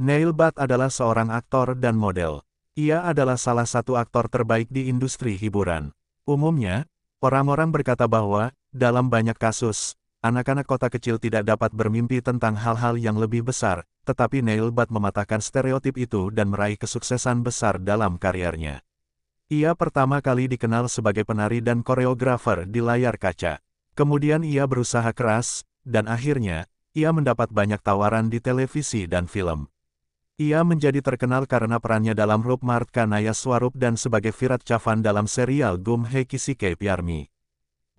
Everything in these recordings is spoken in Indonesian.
Neil Butt adalah seorang aktor dan model. Ia adalah salah satu aktor terbaik di industri hiburan. Umumnya, orang-orang berkata bahwa, dalam banyak kasus, anak-anak kota kecil tidak dapat bermimpi tentang hal-hal yang lebih besar, tetapi Neil Butt mematahkan stereotip itu dan meraih kesuksesan besar dalam karirnya. Ia pertama kali dikenal sebagai penari dan koreografer di layar kaca. Kemudian ia berusaha keras, dan akhirnya, ia mendapat banyak tawaran di televisi dan film. Ia menjadi terkenal karena perannya dalam Rupmart Ka Naya Swarup dan sebagai Virat Chavan dalam serial Gum Hai Kisi Ke Pyar Mein.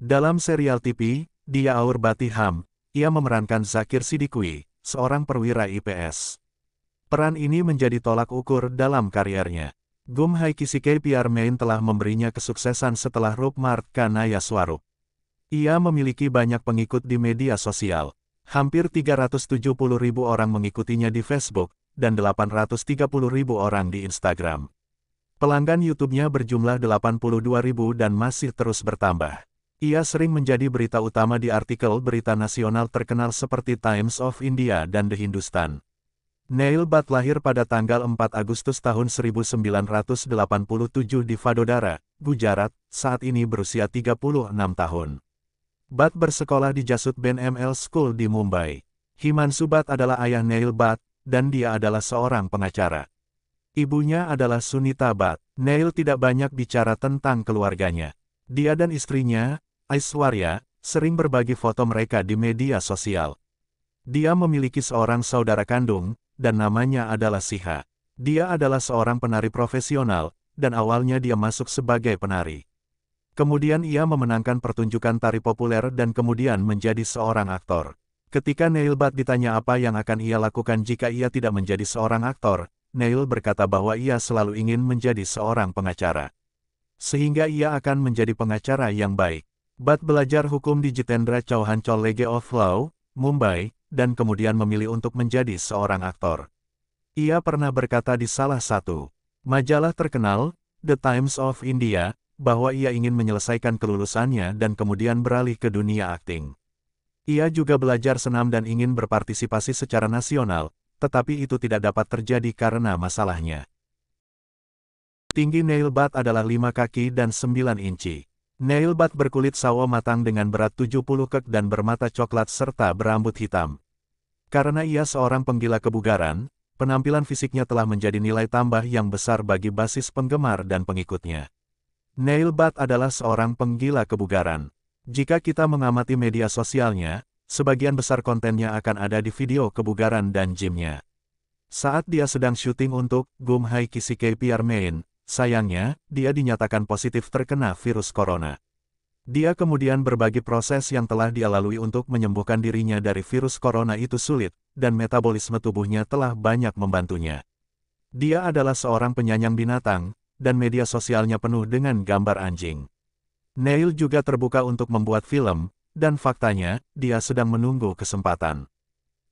Dalam serial TV, Dia Aur Bati Hum, ia memerankan Zakir Siddiqui, seorang perwira IPS. Peran ini menjadi tolak ukur dalam kariernya. Gum Hai Kisi Ke Pyar Mein telah memberinya kesuksesan setelah Rupmart Ka Naya Swarup. Ia memiliki banyak pengikut di media sosial. Hampir 370.000 orang mengikutinya di Facebook, dan 830.000 orang di Instagram. Pelanggan YouTube-nya berjumlah 82.000 dan masih terus bertambah. Ia sering menjadi berita utama di artikel berita nasional terkenal seperti Times of India dan The Hindustan. Neil Butt lahir pada tanggal 4 Agustus tahun 1987 di Vadodara, Gujarat, saat ini berusia 36 tahun. Butt bersekolah di Jasut Ben ML School di Mumbai. Himanshu Butt adalah ayah Neil Butt, dan dia adalah seorang pengacara. Ibunya adalah Sunita Butt. Neil tidak banyak bicara tentang keluarganya. Dia dan istrinya, Aishwarya, sering berbagi foto mereka di media sosial. Dia memiliki seorang saudara kandung, dan namanya adalah Siha. Dia adalah seorang penari profesional, dan awalnya dia masuk sebagai penari. Kemudian ia memenangkan pertunjukan tari populer dan kemudian menjadi seorang aktor. Ketika Neil Butt ditanya apa yang akan ia lakukan jika ia tidak menjadi seorang aktor, Neil berkata bahwa ia selalu ingin menjadi seorang pengacara. Sehingga ia akan menjadi pengacara yang baik. Butt belajar hukum di Jitendra Chauhan College of Law, Mumbai, dan kemudian memilih untuk menjadi seorang aktor. Ia pernah berkata di salah satu majalah terkenal, The Times of India, bahwa ia ingin menyelesaikan kelulusannya dan kemudian beralih ke dunia akting. Ia juga belajar senam dan ingin berpartisipasi secara nasional, tetapi itu tidak dapat terjadi karena masalahnya. Tinggi Neil Butt adalah 5 kaki dan 9 inci. Neil Butt berkulit sawo matang dengan berat 70 kg dan bermata coklat serta berambut hitam. Karena ia seorang penggila kebugaran, penampilan fisiknya telah menjadi nilai tambah yang besar bagi basis penggemar dan pengikutnya. Neil Butt adalah seorang penggila kebugaran. Jika kita mengamati media sosialnya, sebagian besar kontennya akan ada di video kebugaran dan gymnya. Saat dia sedang syuting untuk Gum Hai Kisi Ke Pyar Mein, sayangnya, dia dinyatakan positif terkena virus corona. Dia kemudian berbagi proses yang telah dia lalui untuk menyembuhkan dirinya dari virus corona itu sulit, dan metabolisme tubuhnya telah banyak membantunya. Dia adalah seorang penyayang binatang, dan media sosialnya penuh dengan gambar anjing. Neil juga terbuka untuk membuat film, dan faktanya, dia sedang menunggu kesempatan.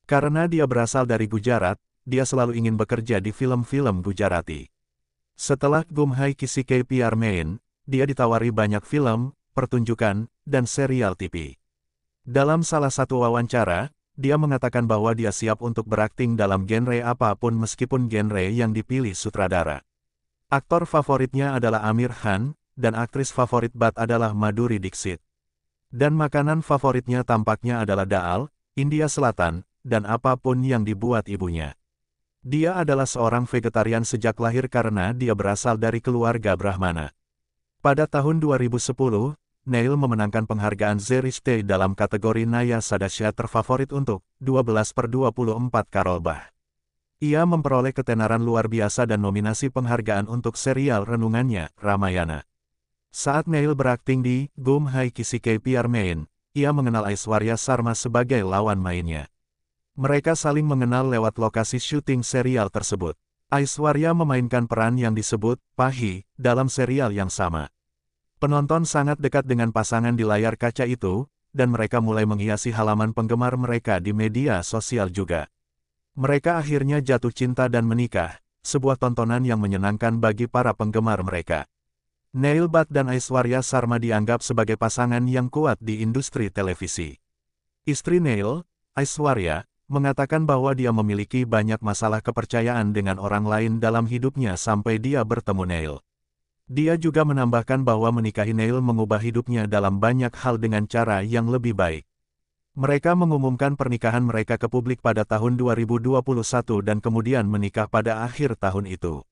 Karena dia berasal dari Gujarat, dia selalu ingin bekerja di film-film Gujarati. Setelah Gum Hai Kisi Ke Pyar Mein, dia ditawari banyak film, pertunjukan, dan serial TV. Dalam salah satu wawancara, dia mengatakan bahwa dia siap untuk berakting dalam genre apapun meskipun genre yang dipilih sutradara. Aktor favoritnya adalah Amir Khan, dan aktris favorit Butt adalah Madhuri Dixit. Dan makanan favoritnya tampaknya adalah daal, India Selatan, dan apapun yang dibuat ibunya. Dia adalah seorang vegetarian sejak lahir karena dia berasal dari keluarga Brahmana. Pada tahun 2010, Neil memenangkan penghargaan Zeriste dalam kategori Naya Sadasya terfavorit untuk 12/24 Karol Bah. Ia memperoleh ketenaran luar biasa dan nominasi penghargaan untuk serial renungannya, Ramayana. Saat Neil berakting di Gum Hai Kisi Ke Pyar Mein, ia mengenal Aishwarya Sharma sebagai lawan mainnya. Mereka saling mengenal lewat lokasi syuting serial tersebut. Aishwarya memainkan peran yang disebut Pahi dalam serial yang sama. Penonton sangat dekat dengan pasangan di layar kaca itu, dan mereka mulai menghiasi halaman penggemar mereka di media sosial juga. Mereka akhirnya jatuh cinta dan menikah, sebuah tontonan yang menyenangkan bagi para penggemar mereka. Neil Butt dan Aishwarya Sharma dianggap sebagai pasangan yang kuat di industri televisi. Istri Neil, Aishwarya, mengatakan bahwa dia memiliki banyak masalah kepercayaan dengan orang lain dalam hidupnya sampai dia bertemu Neil. Dia juga menambahkan bahwa menikahi Neil mengubah hidupnya dalam banyak hal dengan cara yang lebih baik. Mereka mengumumkan pernikahan mereka ke publik pada tahun 2021 dan kemudian menikah pada akhir tahun itu.